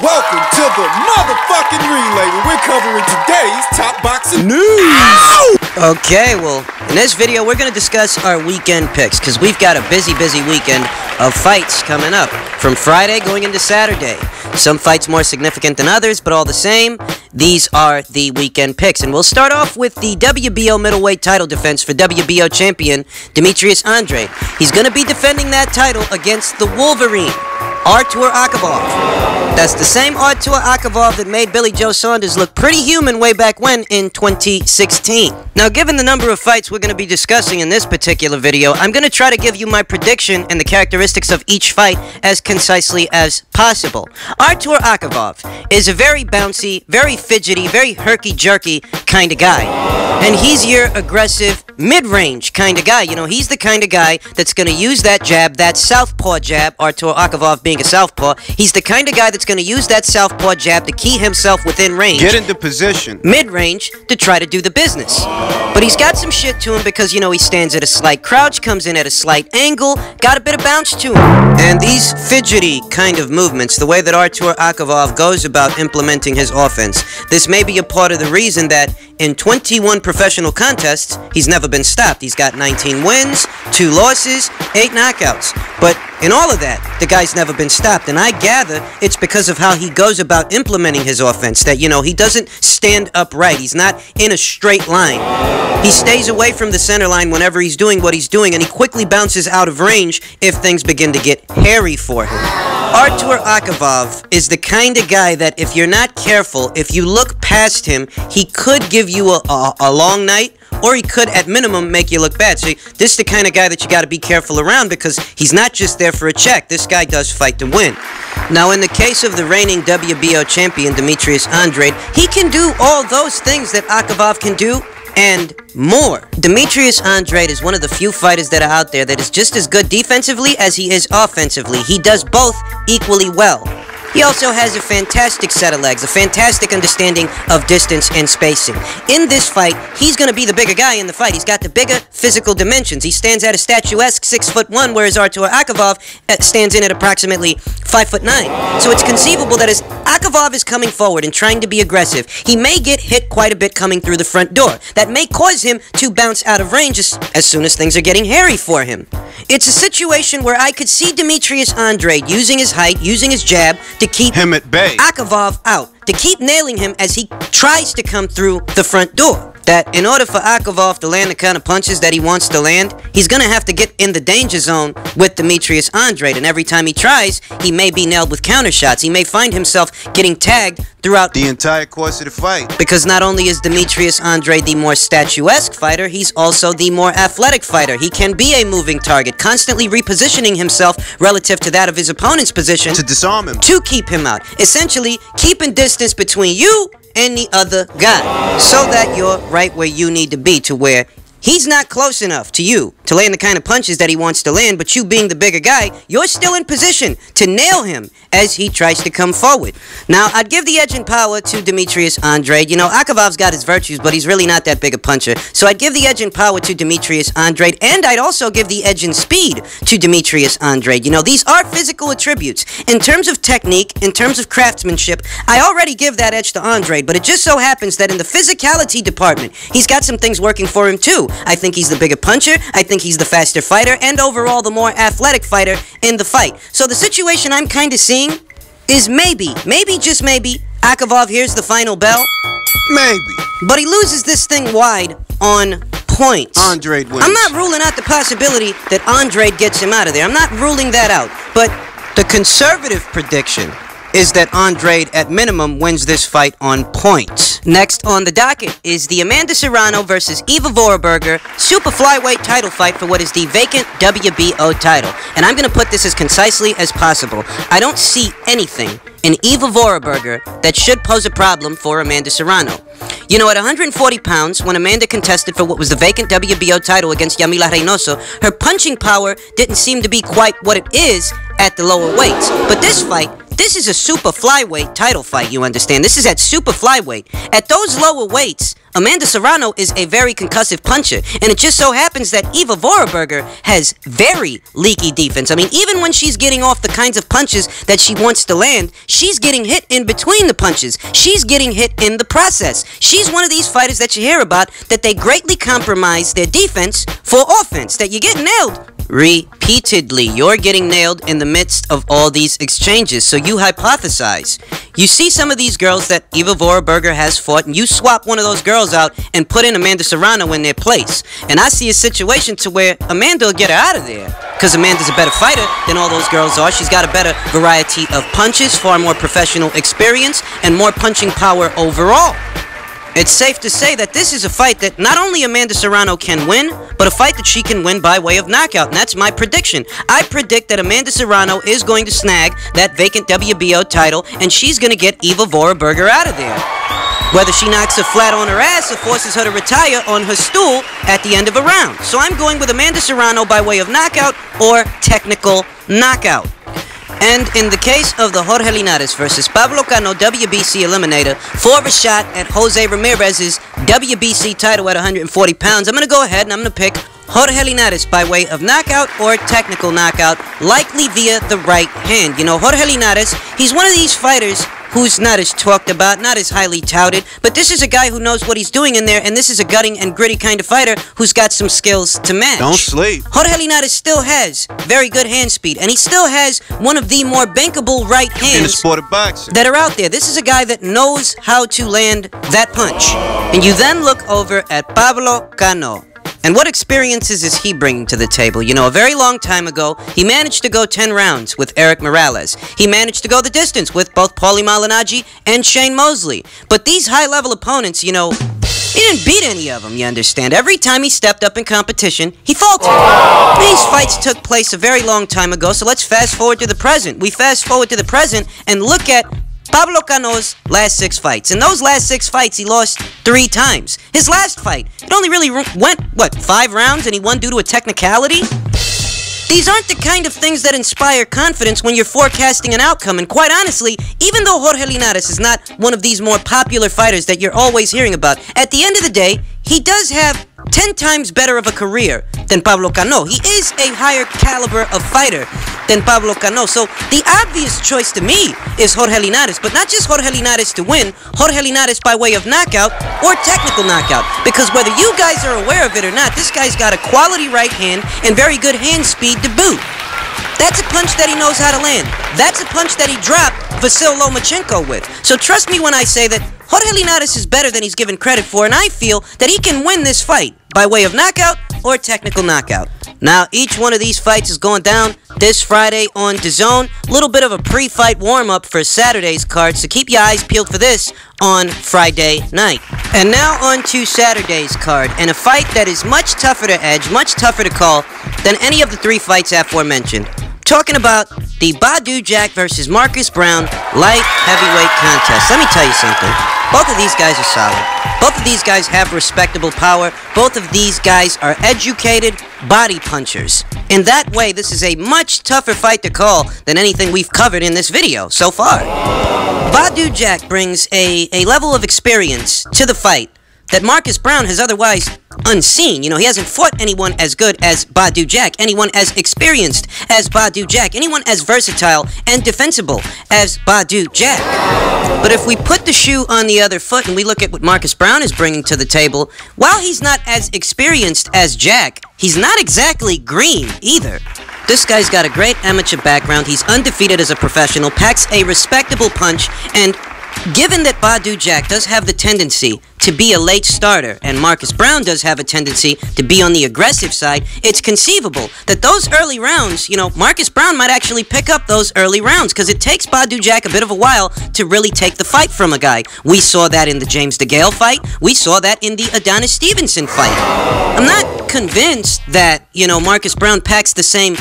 Welcome to the motherfucking relay where we're covering today's top boxing news. Okay, well, in this video we're going to discuss our weekend picks because we've got a busy weekend of fights coming up from Friday going into Saturday. Some fights more significant than others, but all the same, these are the weekend picks. And we'll start off with the WBO middleweight title defense for WBO champion Demetrius Andrade. He's going to be defending that title against the Wolverine, Andrade-Akavov. That's the same Andrade-Akavov that made Billy Joe Saunders look pretty human way back when in 2016. Now, given the number of fights we're going to be discussing in this particular video, I'm going to try to give you my prediction and the characteristics of each fight as concisely as possible. Andrade-Akavov is a very bouncy, very fidgety, very herky-jerky kind of guy. And he's your aggressive, mid-range kind of guy. You know, he's the kind of guy that's going to use that jab, that southpaw jab, Andrade-Akavov being a southpaw. He's the kind of guy that's going to use that southpaw jab to key himself within range. Get into position. Mid-range to try to do the business. But he's got some shit to him because, you know, he stands at a slight crouch, comes in at a slight angle, got a bit of bounce to him. And these fidgety kind of movements, the way that Andrade-Akavov goes about implementing his offense, this may be a part of the reason that in 21 professional contests, he's never been stopped. He's got 19 wins, 2 losses, 8 knockouts. But in all of that, the guy's never been stopped. And I gather it's because of how he goes about implementing his offense. That, you know, he doesn't stand upright. He's not in a straight line. He stays away from the center line whenever he's doing what he's doing. And he quickly bounces out of range if things begin to get hairy for him. Andrade-Akavov is the kind of guy that if you're not careful, if you look past him, he could give you a long night, or he could, at minimum, make you look bad. So this is the kind of guy that you got to be careful around because he's not just there for a check. This guy does fight to win. Now, in the case of the reigning WBO champion, Demetrius Andrade, he can do all those things that Akavov can do and more. Demetrius Andrade is one of the few fighters that are out there that is just as good defensively as he is offensively. He does both equally well. He also has a fantastic set of legs, a fantastic understanding of distance and spacing. In this fight, he's going to be the bigger guy in the fight. He's got the bigger physical dimensions. He stands at a statuesque 6'1", whereas Andrade-Akavov stands in at approximately 5'9". So it's conceivable that as Akavov is coming forward and trying to be aggressive, he may get hit quite a bit coming through the front door. That may cause him to bounce out of range as soon as things are getting hairy for him. It's a situation where I could see Demetrius Andrade using his height, using his jab, to keep him at bay, Akavov out, to keep nailing him as he tries to come through the front door. That in order for Akavov to land the kind of punches that he wants to land, he's going to have to get in the danger zone with Demetrius Andrade. And every time he tries, he may be nailed with counter shots. He may find himself getting tagged throughout the entire course of the fight. Because not only is Demetrius Andrade the more statuesque fighter, he's also the more athletic fighter. He can be a moving target, constantly repositioning himself relative to that of his opponent's position to disarm him, to keep him out. Essentially, keeping distance between you and the other guy, so that you're right where you need to be, to where he's not close enough to you to land the kind of punches that he wants to land, but you being the bigger guy, you're still in position to nail him as he tries to come forward. Now, I'd give the edge in power to Demetrius Andrade. You know, Akavov's got his virtues, but he's really not that big a puncher. So I'd give the edge in power to Demetrius Andrade, and I'd also give the edge in speed to Demetrius Andrade. You know, these are physical attributes. In terms of technique, in terms of craftsmanship, I already give that edge to Andrade, but it just so happens that in the physicality department, he's got some things working for him too. I think he's the bigger puncher, I think he's the faster fighter, and overall the more athletic fighter in the fight. So the situation I'm kind of seeing is maybe, just maybe, Akavov hears the final bell. Maybe. But he loses this thing wide on points. Andrade wins. I'm not ruling out the possibility that Andrade gets him out of there. I'm not ruling that out. But the conservative prediction is that Andrade, at minimum, wins this fight on points. Next on the docket is the Amanda Serrano versus Eva Voraberger super flyweight title fight for what is the vacant WBO title. And I'm going to put this as concisely as possible. I don't see anything in Eva Voraberger that should pose a problem for Amanda Serrano. You know, at 140 pounds, when Amanda contested for what was the vacant WBO title against Yamila Reynoso, her punching power didn't seem to be quite what it is at the lower weights. But this fight, this is a super flyweight title fight, you understand? This is at super flyweight. At those lower weights, Amanda Serrano is a very concussive puncher, and it just so happens that Eva Voraberger has very leaky defense. I mean, even when she's getting off the kinds of punches that she wants to land, she's getting hit in between the punches. She's getting hit in the process. She's one of these fighters that you hear about that they greatly compromise their defense for offense, that you get nailed repeatedly. You're getting nailed in the midst of all these exchanges, so you hypothesize. You see some of these girls that Eva Voraberger has fought, and you swap one of those girls out and put in Amanda Serrano in their place. And I see a situation to where Amanda will get her out of there, because Amanda's a better fighter than all those girls are. She's got a better variety of punches, far more professional experience, and more punching power overall. It's safe to say that this is a fight that not only Amanda Serrano can win, but a fight that she can win by way of knockout, and that's my prediction. I predict that Amanda Serrano is going to snag that vacant WBO title, and she's going to get Eva Voraberger out of there. Whether she knocks her flat on her ass or forces her to retire on her stool at the end of a round. So I'm going with Amanda Serrano by way of knockout or technical knockout. And in the case of the Jorge Linares versus Pablo Cano WBC eliminator for a shot at Jose Ramirez's WBC title at 140 pounds, I'm going to go ahead and I'm going to pick Jorge Linares by way of knockout or technical knockout, likely via the right hand. You know, Jorge Linares, he's one of these fighters who's not as talked about, not as highly touted, but this is a guy who knows what he's doing in there, and this is a gutting and gritty kind of fighter who's got some skills to match. Don't sleep. Jorge Linares still has very good hand speed, and he still has one of the more bankable right hands in the sport of boxing that are out there. This is a guy that knows how to land that punch. And you then look over at Pablo Cano. And what experiences is he bringing to the table? You know, a very long time ago, he managed to go 10 rounds with Eric Morales. He managed to go the distance with both Paulie Malignaggi and Shane Mosley. But these high-level opponents, you know, he didn't beat any of them, you understand? Every time he stepped up in competition, he faltered. These fights took place a very long time ago, so let's fast forward to the present. We fast forward to the present and look at Pablo Cano's last 6 fights. In those last 6 fights, he lost 3 times. His last fight, it only really went, 5 rounds, and he won due to a technicality? These aren't the kind of things that inspire confidence when you're forecasting an outcome. And quite honestly, even though Jorge Linares is not one of these more popular fighters that you're always hearing about, at the end of the day, he does have 10 times better of a career than Pablo Cano. He is a higher caliber of fighter than Pablo Cano. So the obvious choice to me is Jorge Linares, but not just Jorge Linares to win, Jorge Linares by way of knockout or technical knockout. Because whether you guys are aware of it or not, this guy's got a quality right hand and very good hand speed to boot. That's a punch that he knows how to land. That's a punch that he dropped Vasil Lomachenko with. So trust me when I say that Jorge Linares is better than he's given credit for, and I feel that he can win this fight by way of knockout or technical knockout. Now, each one of these fights is going down this Friday on DAZN. A little bit of a pre-fight warm-up for Saturday's card, so keep your eyes peeled for this on Friday night. And now on to Saturday's card, and a fight that is much tougher to edge, much tougher to call than any of the 3 fights aforementioned. Talking about the Badou Jack versus Marcus Browne light heavyweight contest. Let me tell you something. Both of these guys are solid. Both of these guys have respectable power. Both of these guys are educated body punchers. In that way, this is a much tougher fight to call than anything we've covered in this video so far. Badou Jack brings a level of experience to the fight that Marcus Browne has otherwise unseen. You know, he hasn't fought anyone as good as Badou Jack, anyone as experienced as Badou Jack, anyone as versatile and defensible as Badou Jack. But if we put the shoe on the other foot and we look at what Marcus Browne is bringing to the table, while he's not as experienced as Jack, he's not exactly green either. This guy's got a great amateur background, he's undefeated as a professional, packs a respectable punch, and given that Badou Jack does have the tendency to be a late starter, and Marcus Browne does have a tendency to be on the aggressive side, it's conceivable that those early rounds, you know, Marcus Browne might actually pick up those early rounds, because it takes Badou Jack a bit of a while to really take the fight from a guy. We saw that in the James DeGale fight. We saw that in the Adonis Stevenson fight. I'm not convinced that, you know, Marcus Browne packs the same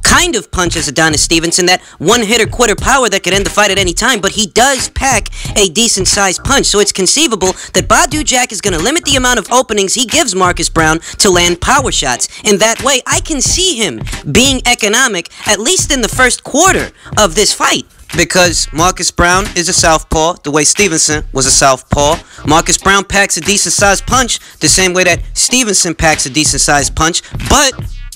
kind of punch as Adonis Stevenson, that one-hitter quitter power that could end the fight at any time, but he does pack a decent-sized punch, so it's conceivable that Badou Jack is going to limit the amount of openings he gives Marcus Browne to land power shots. In that way, I can see him being economic, at least in the first quarter of this fight. Because Marcus Browne is a southpaw, the way Stevenson was a southpaw. Marcus Browne packs a decent-sized punch the same way that Stevenson packs a decent-sized punch, but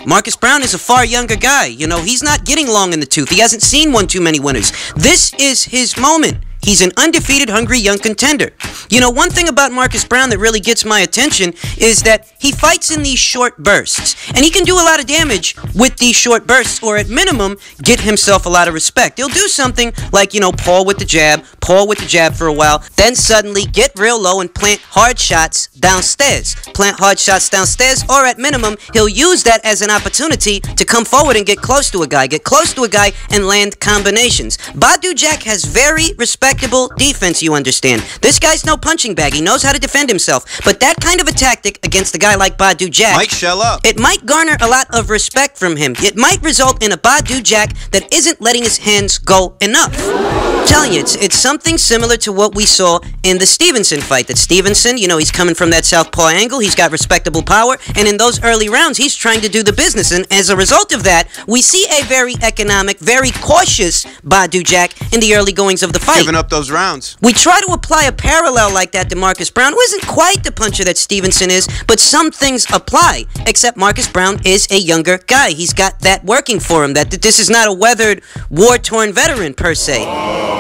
Marcus Browne is a far younger guy. You know, he's not getting long in the tooth. He hasn't seen one too many winners. This is his moment. He's an undefeated, hungry young contender. You know, one thing about Marcus Browne that really gets my attention is that he fights in these short bursts. And he can do a lot of damage with these short bursts, or at minimum, get himself a lot of respect. He'll do something like, you know, paw with the jab for a while, then suddenly get real low and plant hard shots downstairs. Plant hard shots downstairs, or at minimum, he'll use that as an opportunity to come forward and get close to a guy and land combinations. Badou Jack has very respectable defense, you understand. This guy's no punching bag. He knows how to defend himself. But that kind of a tactic against a guy like Badou Jack might shell up. It might garner a lot of respect from him. It might result in a Badou Jack that isn't letting his hands go enough. I'm telling you, it's something similar to what we saw in the Stevenson fight. That Stevenson, you know, he's coming from that southpaw angle. He's got respectable power. And in those early rounds, he's trying to do the business. And as a result of that, we see a very economic, very cautious Badou Jack in the early goings of the fight. Giving up those rounds. We try to apply a parallel like that to Marcus Browne, who isn't quite the puncher that Stevenson is, but some things apply, except Marcus Browne is a younger guy. He's got that working for him, that this is not a weathered, war-torn veteran, per se.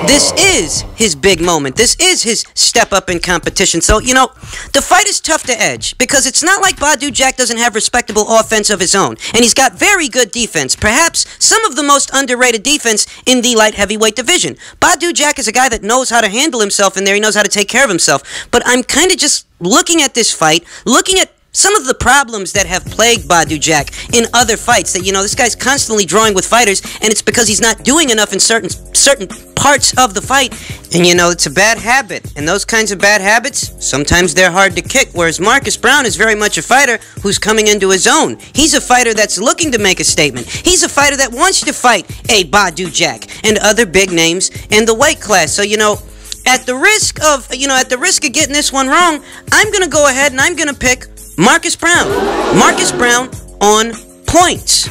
This is his big moment. This is his step up in competition. So, you know, the fight is tough to edge, because it's not like Badou Jack doesn't have respectable offense of his own, and he's got very good defense, perhaps some of the most underrated defense in the light heavyweight division. Badou Jack is a guy that knows how to handle himself in there. He knows how to take care of himself. But I'm kind of just looking at this fight, looking at some of the problems that have plagued Badou Jack in other fights. That, you know, this guy's constantly drawing with fighters, and it's because he's not doing enough in certain parts of the fight. And, you know, it's a bad habit. And those kinds of bad habits, sometimes they're hard to kick. Whereas Marcus Browne is very much a fighter who's coming into his own. He's a fighter that's looking to make a statement. He's a fighter that wants to fight a Badou Jack and other big names in the weight class. So, you know, at the risk of getting this one wrong, I'm going to go ahead and I'm going to pick Marcus Browne. Marcus Browne on points.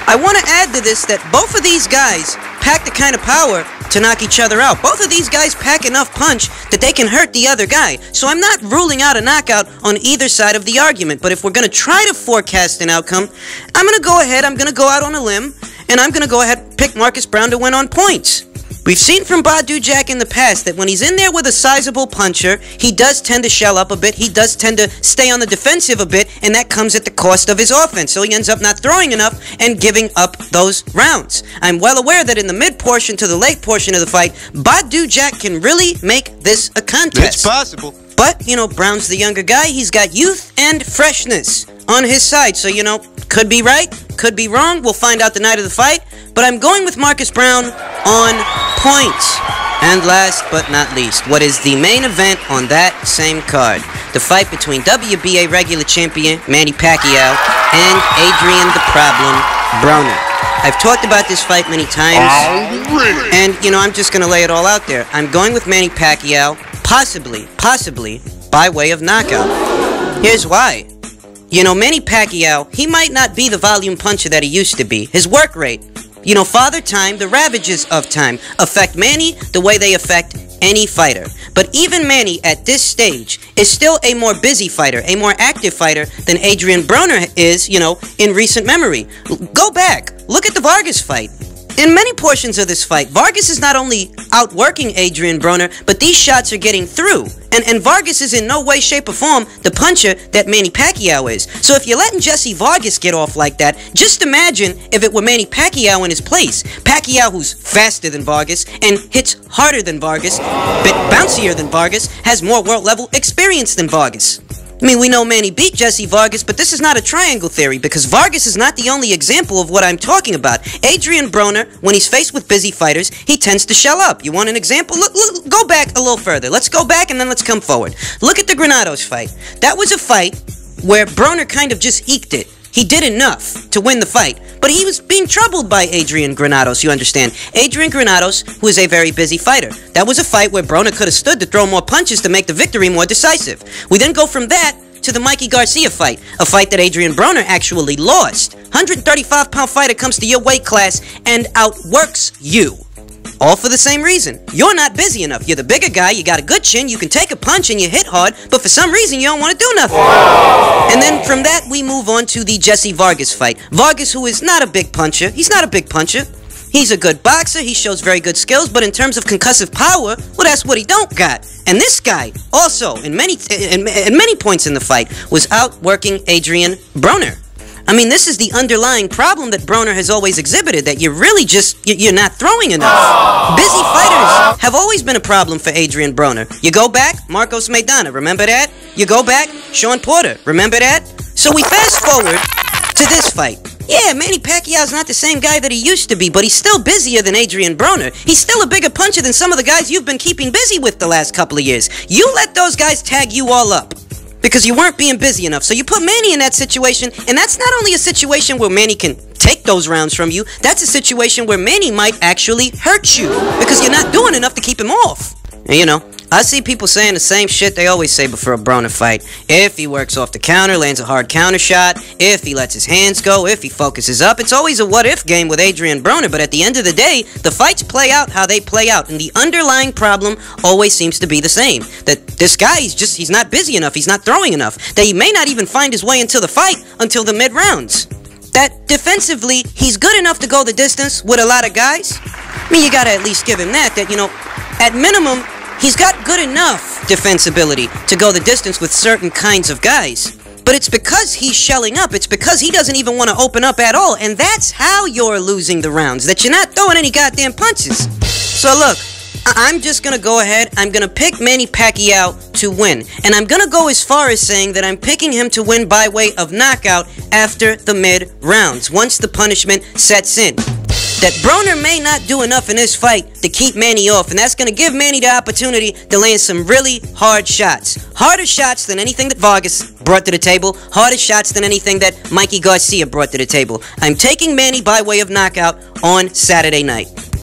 I want to add to this that both of these guys pack the kind of power to knock each other out. Both of these guys pack enough punch that they can hurt the other guy. So I'm not ruling out a knockout on either side of the argument. But if we're going to try to forecast an outcome, I'm going to go ahead, I'm going to go out on a limb, and I'm going to go ahead and pick Marcus Browne to win on points. We've seen from Badou Jack in the past that when he's in there with a sizable puncher, he does tend to shell up a bit, he does tend to stay on the defensive a bit, and that comes at the cost of his offense. So he ends up not throwing enough and giving up those rounds. I'm well aware that in the mid-portion to the late portion of the fight, Badou Jack can really make this a contest. It's possible. But, you know, Browne's the younger guy. He's got youth and freshness on his side. So, you know, could be right, could be wrong. We'll find out the night of the fight. But I'm going with Marcus Browne on points. And last but not least, what is the main event on that same card? The fight between WBA regular champion Manny Pacquiao and Adrian the Problem Broner. I've talked about this fight many times. And, you know, I'm just going to lay it all out there. I'm going with Manny Pacquiao, possibly, by way of knockout. Here's why. You know, Manny Pacquiao, he might not be the volume puncher that he used to be. His work rate, you know, Father Time, the ravages of time, affect Manny the way they affect any fighter. But even Manny, at this stage, is still a more busy fighter, a more active fighter than Adrian Broner is, you know, in recent memory. Go back. Look at the Vargas fight. In many portions of this fight, Vargas is not only outworking Adrian Broner, but these shots are getting through. And Vargas is in no way, shape, or form the puncher that Manny Pacquiao is. So if you're letting Jesse Vargas get off like that, just imagine if it were Manny Pacquiao in his place. Pacquiao, who's faster than Vargas and hits harder than Vargas, bit bouncier than Vargas, has more world-level experience than Vargas. I mean, we know Manny beat Jesse Vargas, but this is not a triangle theory, because Vargas is not the only example of what I'm talking about. Adrian Broner, when he's faced with busy fighters, he tends to shell up. You want an example? Look, go back a little further. Let's go back and then let's come forward. Look at the Granados fight. That was a fight where Broner kind of just eked it. He did enough to win the fight, but he was being troubled by Adrian Granados, you understand. Adrian Granados, who is a very busy fighter. That was a fight where Broner could have stood to throw more punches to make the victory more decisive. We then go from that to the Mikey Garcia fight, a fight that Adrian Broner actually lost. 135-pound fighter comes to your weight class and outworks you. All for the same reason. You're not busy enough. You're the bigger guy, you got a good chin, you can take a punch and you hit hard, but for some reason you don't want to do nothing. And then from that we move on to the Jesse Vargas fight. Vargas, who is not a big puncher, he's not a big puncher. He's a good boxer, he shows very good skills, but in terms of concussive power, well, that's what he don't got. And this guy, also, in many points in the fight, was outworking Andrade-Broner. I mean, this is the underlying problem that Broner has always exhibited, that you're really you're not throwing enough. Busy fighters have always been a problem for Andrade-Broner. You go back, Marcos Maidana, remember that? You go back, Sean Porter, remember that? So we fast forward to this fight. Yeah, Manny Pacquiao's not the same guy that he used to be, but he's still busier than Andrade-Broner. He's still a bigger puncher than some of the guys you've been keeping busy with the last couple of years. You let those guys tag you all up because you weren't being busy enough. So you put Manny in that situation, and that's not only a situation where Manny can take those rounds from you, that's a situation where Manny might actually hurt you because you're not doing enough to keep him off. And you know, I see people saying the same shit they always say before a Broner fight. If he works off the counter, lands a hard counter shot, if he lets his hands go, if he focuses up, it's always a what-if game with Andrade-Broner, but at the end of the day, the fights play out how they play out, and the underlying problem always seems to be the same. That this guy, he's not busy enough, he's not throwing enough, that he may not even find his way into the fight until the mid-rounds. That defensively, he's good enough to go the distance with a lot of guys. I mean, you gotta at least give him that, you know, at minimum, he's got good enough defensibility to go the distance with certain kinds of guys. But it's because he's shelling up. It's because he doesn't even want to open up at all. And that's how you're losing the rounds, that you're not throwing any goddamn punches. So look, I'm just going to go ahead. I'm going to pick Manny Pacquiao to win. And I'm going to go as far as saying that I'm picking him to win by way of knockout after the mid-rounds, once the punishment sets in. That Broner may not do enough in this fight to keep Manny off, and that's going to give Manny the opportunity to land some really hard shots. Harder shots than anything that Vargas brought to the table, harder shots than anything that Mikey Garcia brought to the table. I'm taking Manny by way of knockout on Saturday night.